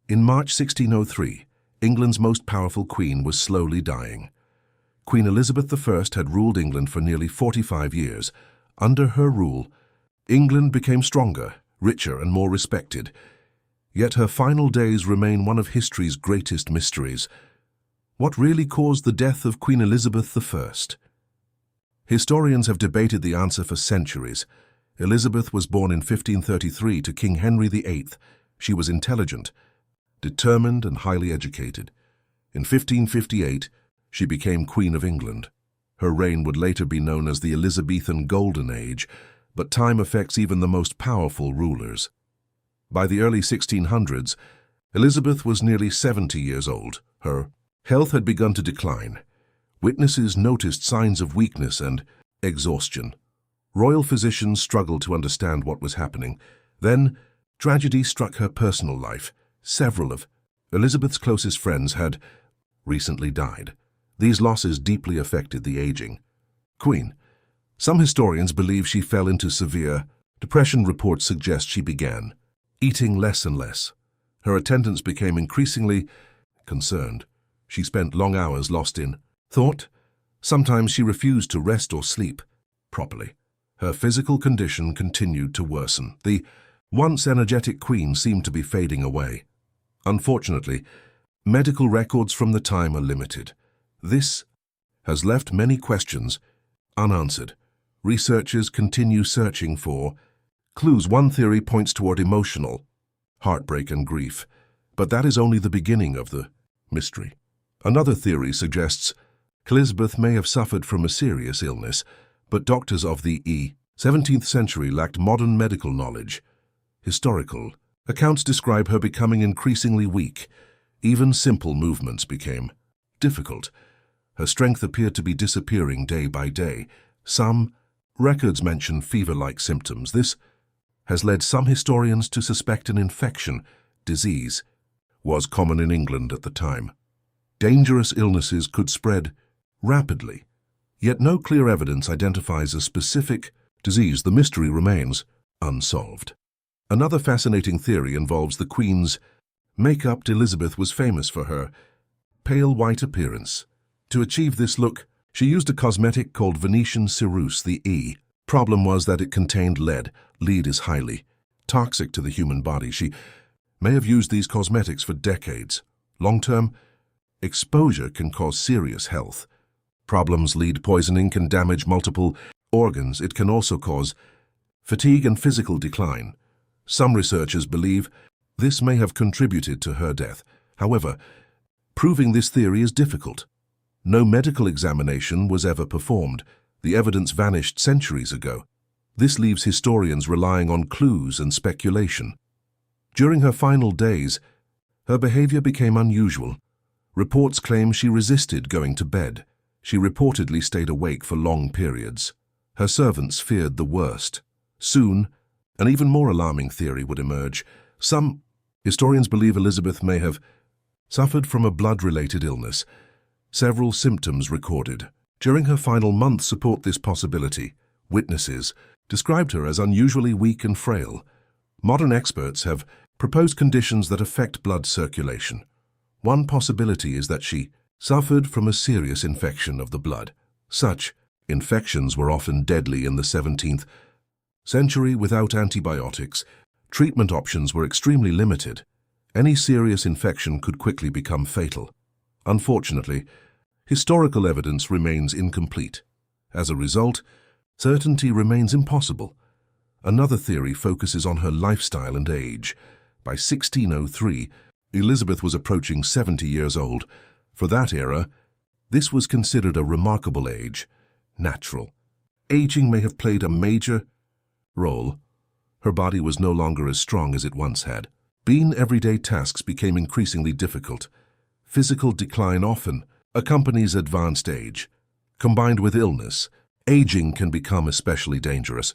In March 1603, England's most powerful queen was slowly dying. Queen Elizabeth I had ruled England for nearly 45 years. Under her rule, England became stronger, richer, and more respected. Yet her final days remain one of history's greatest mysteries. What really caused the death of Queen Elizabeth I? Historians have debated the answer for centuries. Elizabeth was born in 1533 to King Henry VIII. She was intelligent, determined, and highly educated. In 1558, she became Queen of England. Her reign would later be known as the Elizabethan Golden Age, but time affects even the most powerful rulers. By the early 1600s, Elizabeth was nearly 70 years old. Her health had begun to decline. Witnesses noticed signs of weakness and exhaustion. Royal physicians struggled to understand what was happening. Then, tragedy struck her personal life. Several of Elizabeth's closest friends had recently died. These losses deeply affected the aging Queen. Some historians believe she fell into severe depression. Reports suggest she began eating less and less. Her attendants became increasingly concerned. She spent long hours lost in thought. Sometimes she refused to rest or sleep properly. Her physical condition continued to worsen. The once energetic queen seemed to be fading away. Unfortunately, medical records from the time are limited. This has left many questions unanswered. Researchers continue searching for clues. One theory points toward emotional heartbreak and grief, but that is only the beginning of the mystery. Another theory suggests Elizabeth may have suffered from a serious illness, but doctors of the 17th century lacked modern medical knowledge. Historical accounts describe her becoming increasingly weak. Even simple movements became difficult. Her strength appeared to be disappearing day by day. Some records mention fever-like symptoms. This has led some historians to suspect an infection. Disease was common in England at the time. Dangerous illnesses could spread rapidly, yet no clear evidence identifies a specific disease. The mystery remains unsolved. Another fascinating theory involves the Queen's makeup. Elizabeth was famous for her pale white appearance. To achieve this look, she used a cosmetic called Venetian ceruse. The problem was that it contained lead. Lead is highly toxic to the human body. She may have used these cosmetics for decades. Long-term exposure can cause serious health problems. Lead poisoning can damage multiple organs. It can also cause fatigue and physical decline. Some researchers believe this may have contributed to her death. However, proving this theory is difficult. No medical examination was ever performed. The evidence vanished centuries ago. This leaves historians relying on clues and speculation. During her final days, her behavior became unusual. Reports claim she resisted going to bed. She reportedly stayed awake for long periods. Her servants feared the worst. Soon, an even more alarming theory would emerge. Some historians believe Elizabeth may have suffered from a blood-related illness. Several symptoms recorded during her final months support this possibility. Witnesses described her as unusually weak and frail. Modern experts have proposed conditions that affect blood circulation. One possibility is that she suffered from a serious infection of the blood. Such infections were often deadly in the 17th century. Without antibiotics, treatment options were extremely limited. Any serious infection could quickly become fatal. Unfortunately, historical evidence remains incomplete. As a result, certainty remains impossible. Another theory focuses on her lifestyle and age. By 1603, Elizabeth was approaching 70 years old. For that era, this was considered a remarkable age. Natural aging may have played a major role. Her body was no longer as strong as it once had. Everyday tasks became increasingly difficult. Physical decline often accompanies advanced age. Combined with illness, aging can become especially dangerous.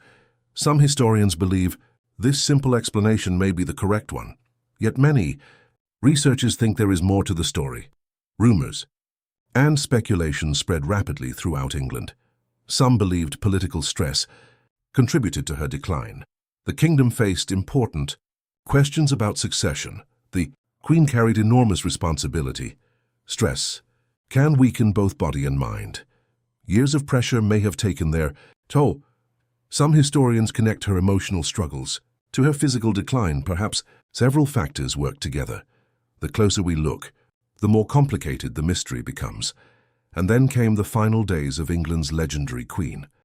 Some historians believe this simple explanation may be the correct one. Yet many researchers think there is more to the story. Rumors and speculation spread rapidly throughout England. Some believed political stress contributed to her decline. The kingdom faced important questions about succession. The Queen carried enormous responsibility. Stress can weaken both body and mind. Years of pressure may have taken their toll. Some historians connect her emotional struggles to her physical decline. Perhaps several factors work together. The closer we look, the more complicated the mystery becomes. And then came the final days of England's legendary queen.